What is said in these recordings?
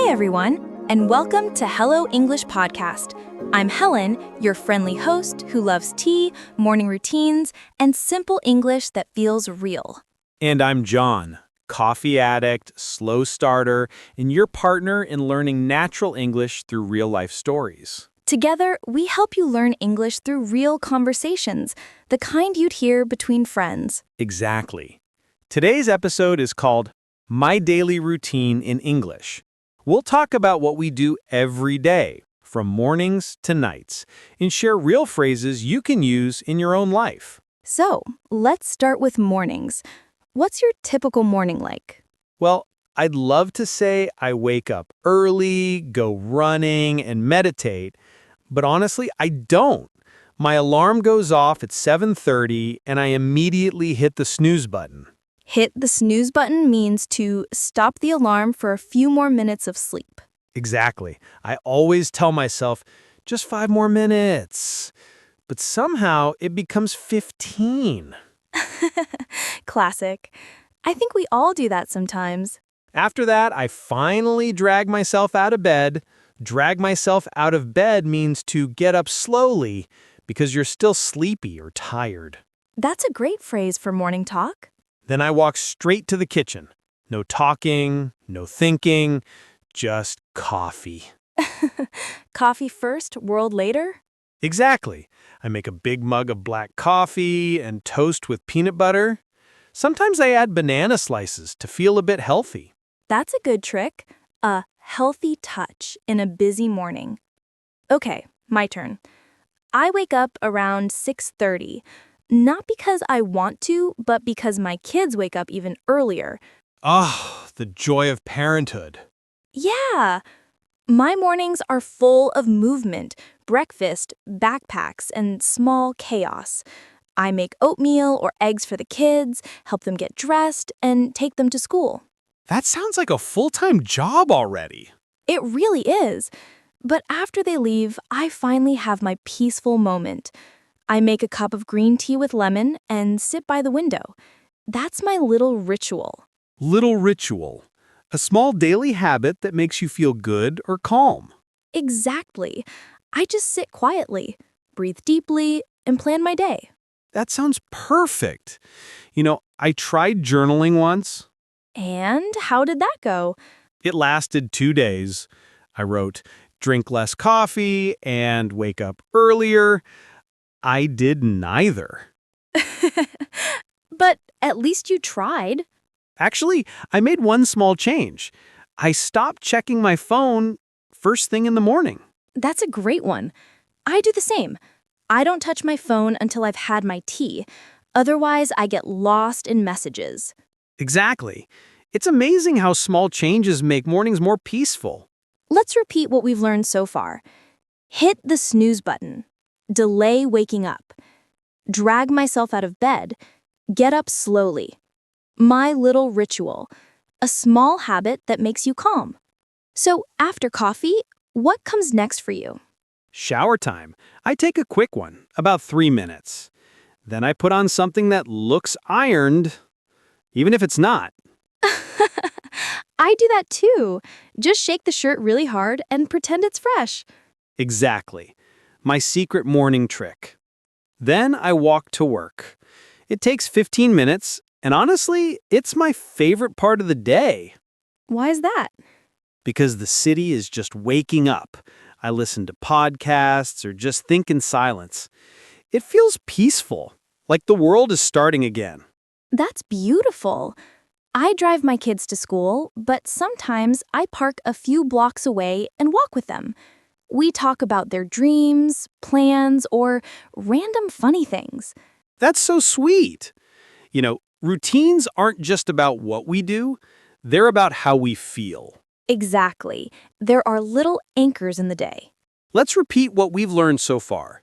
everyone, and welcome to Hello English Podcast. I'm Helen, your friendly host who loves tea, morning routines, and simple English that feels real. And I'm John, coffee addict, slow starter, and your partner in learning natural English through real-life stories. Together, we help you learn English through real conversations, the kind you'd hear between friends. Exactly. Today's episode is called My Daily Routine in English. We'll talk about what we do every day, from mornings to nights, and share real phrases you can use in your own life. So, let's start with mornings. What's your typical morning like? Well, I'd love to say I wake up early, go running, and meditate, but honestly, I don't. My alarm goes off at 7:30, and I immediately hit the snooze button. Hit the snooze button means to stop the alarm for a few more minutes of sleep. Exactly. I always tell myself, just 5 more minutes. But somehow it becomes 15. Classic. I think we all do that sometimes. After that, I finally drag myself out of bed. Drag myself out of bed means to get up slowly because you're still sleepy or tired. That's a great phrase for morning talk. Then I walk straight to the kitchen. No talking, no thinking, just coffee. Coffee first, world later? Exactly. I make a big mug of black coffee and toast with peanut butter. Sometimes I add banana slices to feel a bit healthy. That's a good trick. A healthy touch in a busy morning. Okay, my turn. I wake up around 6:30. Not because I want to, but because my kids wake up even earlier. Oh, the joy of parenthood. Yeah! My mornings are full of movement, breakfast, backpacks, and small chaos. I make oatmeal or eggs for the kids, help them get dressed, and take them to school. That sounds like a full-time job already. It really is. But after they leave, I finally have my peaceful moment. I make a cup of green tea with lemon and sit by the window. That's my little ritual. Little ritual. A small daily habit that makes you feel good or calm. Exactly. I just sit quietly, breathe deeply, and plan my day. That sounds perfect. I tried journaling once. And how did that go? It lasted 2 days. I wrote, drink less coffee and wake up earlier. I did neither. But at least you tried. Actually, I made one small change. I stopped checking my phone first thing in the morning. That's a great one. I do the same. I don't touch my phone until I've had my tea. Otherwise, I get lost in messages. Exactly. It's amazing how small changes make mornings more peaceful. Let's repeat what we've learned so far. Hit the snooze button. Delay waking up. Drag myself out of bed. Get up slowly. My little ritual. A small habit that makes you calm. So after coffee, what comes next for you? Shower time. I take a quick one, about 3 minutes. Then I put on something that looks ironed, even if it's not. I do that too. Just shake the shirt really hard and pretend it's fresh. Exactly. My secret morning trick. Then I walk to work. It takes 15 minutes, and honestly, it's my favorite part of the day. Why is that? Because the city is just waking up. I listen to podcasts or just think in silence. It feels peaceful, like the world is starting again. That's beautiful. I drive my kids to school, but sometimes I park a few blocks away and walk with them. We talk about their dreams, plans, or random funny things. That's so sweet. Routines aren't just about what we do, they're about how we feel. Exactly. There are little anchors in the day. Let's repeat what we've learned so far.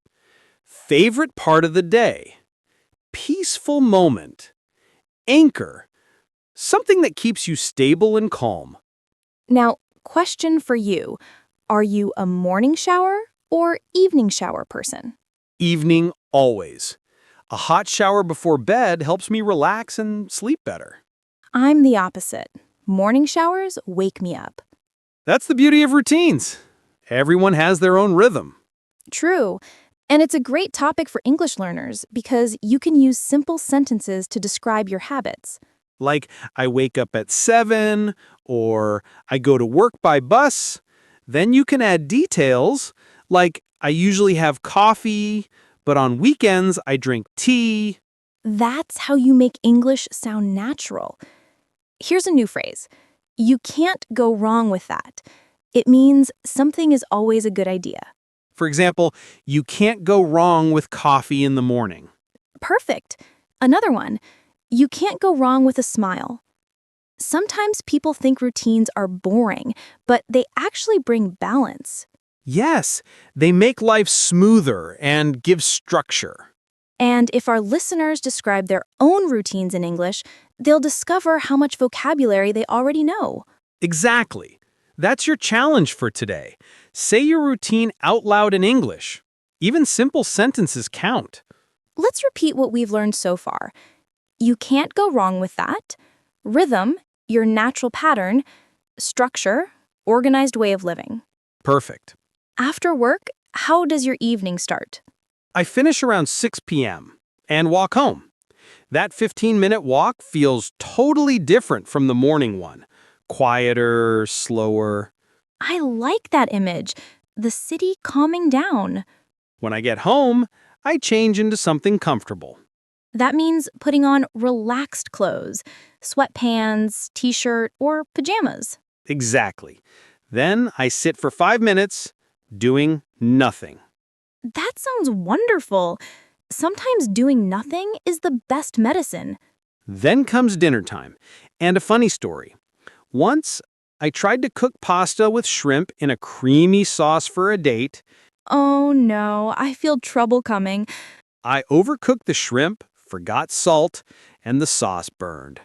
Favorite part of the day. Peaceful moment. Anchor. Something that keeps you stable and calm. Now, question for you. Are you a morning shower or evening shower person? Evening always. A hot shower before bed helps me relax and sleep better. I'm the opposite. Morning showers wake me up. That's the beauty of routines. Everyone has their own rhythm. True. And it's a great topic for English learners because you can use simple sentences to describe your habits. Like, I wake up at 7, or I go to work by bus. Then you can add details, like, I usually have coffee, but on weekends I drink tea. That's how you make English sound natural. Here's a new phrase. You can't go wrong with that. It means something is always a good idea. For example, you can't go wrong with coffee in the morning. Perfect. Another one. You can't go wrong with a smile. Sometimes people think routines are boring, but they actually bring balance. Yes, they make life smoother and give structure. And if our listeners describe their own routines in English, they'll discover how much vocabulary they already know. Exactly. That's your challenge for today. Say your routine out loud in English. Even simple sentences count. Let's repeat what we've learned so far. You can't go wrong with that. Rhythm, your natural pattern. Structure, organized way of living. Perfect. After work, how does your evening start? I finish around 6 p.m. and walk home. That 15-minute walk feels totally different from the morning one. Quieter, slower. I like that image. The city calming down. When I get home, I change into something comfortable. That means putting on relaxed clothes, sweatpants, t-shirt, or pajamas. Exactly. Then I sit for 5 minutes, doing nothing. That sounds wonderful. Sometimes doing nothing is the best medicine. Then comes dinner time. And a funny story. Once, I tried to cook pasta with shrimp in a creamy sauce for a date. Oh no, I feel trouble coming. I overcooked the shrimp, forgot salt, and the sauce burned.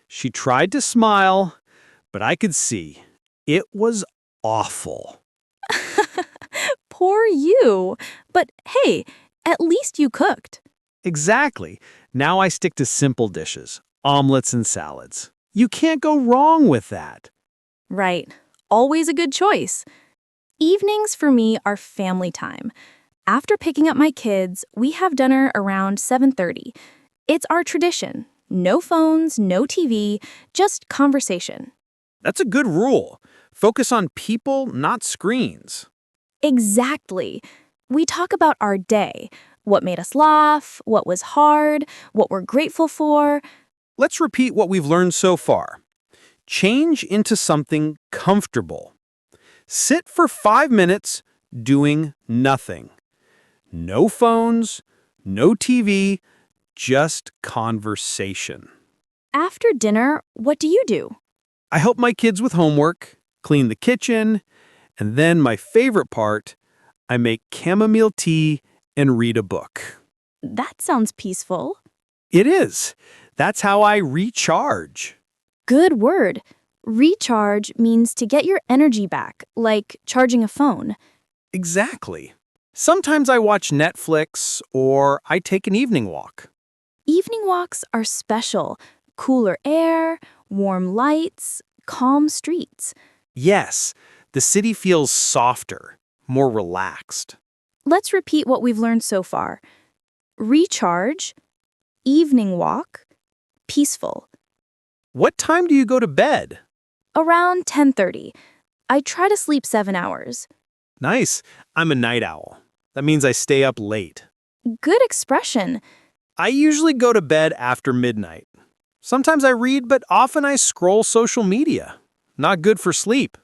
She tried to smile, but I could see it was awful. Poor you. But hey, at least you cooked. Exactly. Now I stick to simple dishes, omelets and salads. You can't go wrong with that. Right. Always a good choice. Evenings for me are family time. After picking up my kids, we have dinner around 7:30. It's our tradition. No phones, no TV, just conversation. That's a good rule. Focus on people, not screens. Exactly. We talk about our day, what made us laugh, what was hard, what we're grateful for. Let's repeat what we've learned so far. Change into something comfortable. Sit for 5 minutes doing nothing. No phones, no TV, just conversation. After dinner, what do you do? I help my kids with homework, clean the kitchen, and then my favorite part, I make chamomile tea and read a book. That sounds peaceful. It is. That's how I recharge. Good word. Recharge means to get your energy back, like charging a phone. Exactly. Sometimes I watch Netflix or I take an evening walk. Evening walks are special. Cooler air, warm lights, calm streets. Yes, the city feels softer, more relaxed. Let's repeat what we've learned so far. Recharge, evening walk, peaceful. What time do you go to bed? Around 10:30. I try to sleep 7 hours. Nice. I'm a night owl. That means I stay up late. Good expression. I usually go to bed after midnight. Sometimes I read, but often I scroll social media. Not good for sleep.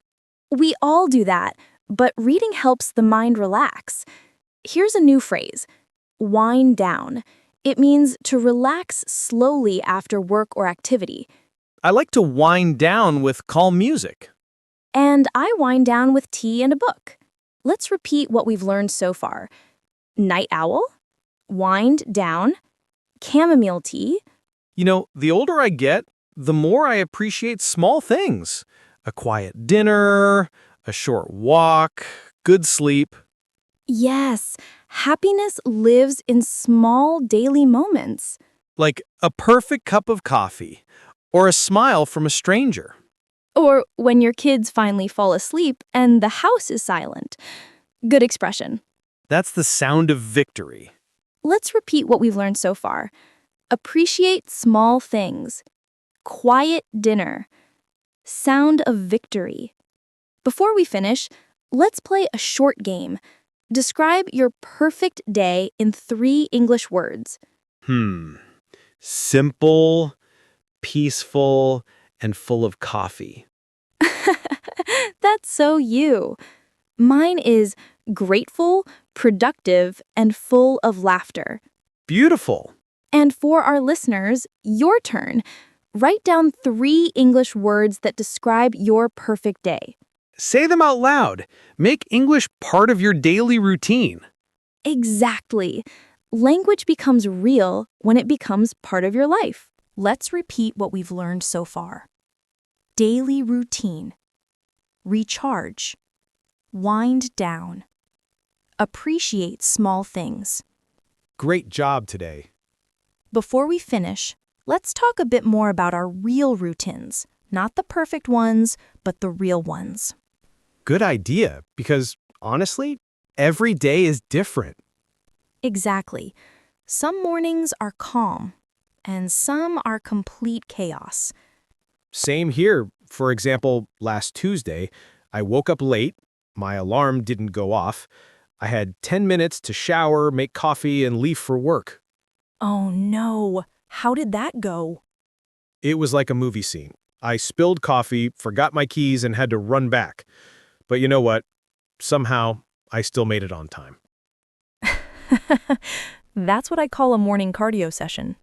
We all do that, but reading helps the mind relax. Here's a new phrase. Wind down. It means to relax slowly after work or activity. I like to wind down with calm music. And I wind down with tea and a book. Let's repeat what we've learned so far. Night owl, wind down, chamomile tea. You know, the older I get, the more I appreciate small things. A quiet dinner, a short walk, good sleep. Yes, happiness lives in small daily moments. Like a perfect cup of coffee or a smile from a stranger. Or when your kids finally fall asleep and the house is silent. Good expression. That's the sound of victory. Let's repeat what we've learned so far. Appreciate small things. Quiet dinner. Sound of victory. Before we finish, let's play a short game. Describe your perfect day in 3 English words. Simple, peaceful, and full of coffee. That's so you. Mine is grateful, productive, and full of laughter. Beautiful. And for our listeners, your turn. Write down 3 English words that describe your perfect day. Say them out loud. Make English part of your daily routine. Exactly. Language becomes real when it becomes part of your life. Let's repeat what we've learned so far. Daily routine. Recharge. Wind down. Appreciate small things. Great job today. Before we finish, let's talk a bit more about our real routines. Not the perfect ones, but the real ones. Good idea, because honestly, every day is different. Exactly. Some mornings are calm, and some are complete chaos. Same here. For example, last Tuesday, I woke up late. My alarm didn't go off. I had 10 minutes to shower, make coffee, and leave for work. Oh no, how did that go? It was like a movie scene. I spilled coffee, forgot my keys, and had to run back. But you know what? Somehow, I still made it on time. That's what I call a morning cardio session.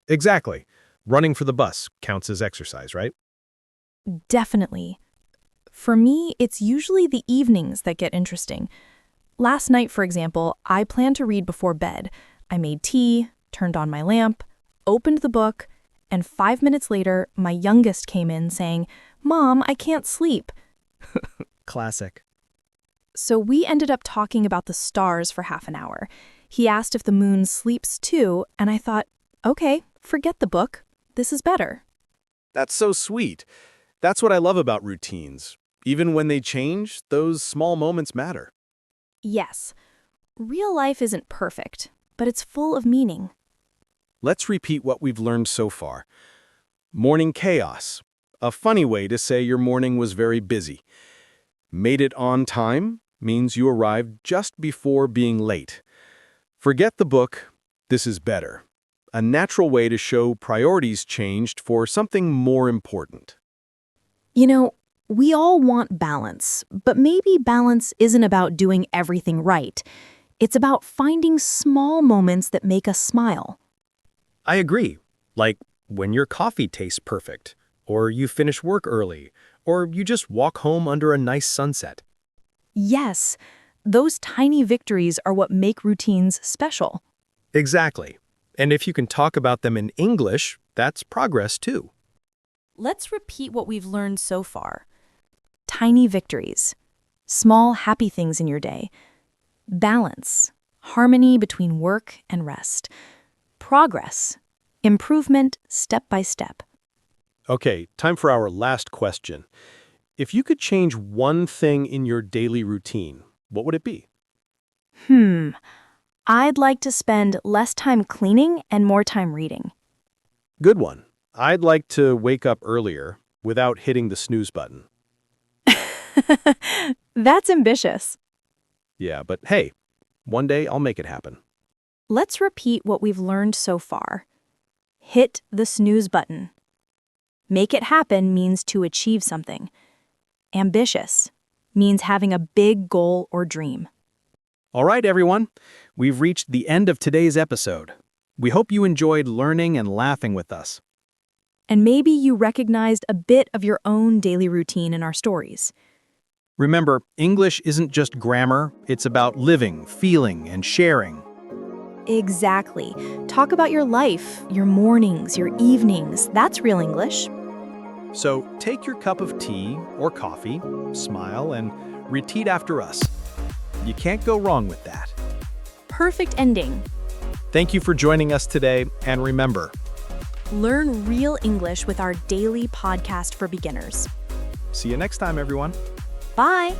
Exactly. Running for the bus counts as exercise, right? Definitely. For me, it's usually the evenings that get interesting. Last night, for example, I planned to read before bed. I made tea, turned on my lamp, opened the book, and 5 minutes later, my youngest came in saying, "Mom, I can't sleep." Classic. So we ended up talking about the stars for half an hour. He asked if the moon sleeps too, and I thought, okay, forget the book. This is better. That's so sweet. That's what I love about routines. Even when they change, those small moments matter. Yes, real life isn't perfect, but it's full of meaning. Let's repeat what we've learned so far. Morning chaos. A funny way to say your morning was very busy. Made it on time means you arrived just before being late. Forget the book. This is better. A natural way to show priorities changed for something more important. You know, we all want balance, but maybe balance isn't about doing everything right. It's about finding small moments that make us smile. I agree. Like when your coffee tastes perfect, or you finish work early, or you just walk home under a nice sunset. Yes, those tiny victories are what make routines special. Exactly. And if you can talk about them in English, that's progress too. Let's repeat what we've learned so far. Tiny victories. Small happy things in your day. Balance. Harmony between work and rest. Progress. Improvement step by step. Okay, time for our last question. If you could change one thing in your daily routine, what would it be? I'd like to spend less time cleaning and more time reading. Good one. I'd like to wake up earlier without hitting the snooze button. That's ambitious. Yeah, but hey, one day I'll make it happen. Let's repeat what we've learned so far. Hit the snooze button. Make it happen means to achieve something. Ambitious means having a big goal or dream. All right, everyone. We've reached the end of today's episode. We hope you enjoyed learning and laughing with us. And maybe you recognized a bit of your own daily routine in our stories. Remember, English isn't just grammar, it's about living, feeling, and sharing. Exactly. Talk about your life, your mornings, your evenings. That's real English. So take your cup of tea or coffee, smile, and repeat after us. You can't go wrong with that. Perfect ending. Thank you for joining us today, and remember, Learn real English with our daily podcast for beginners. See you next time, everyone. Bye!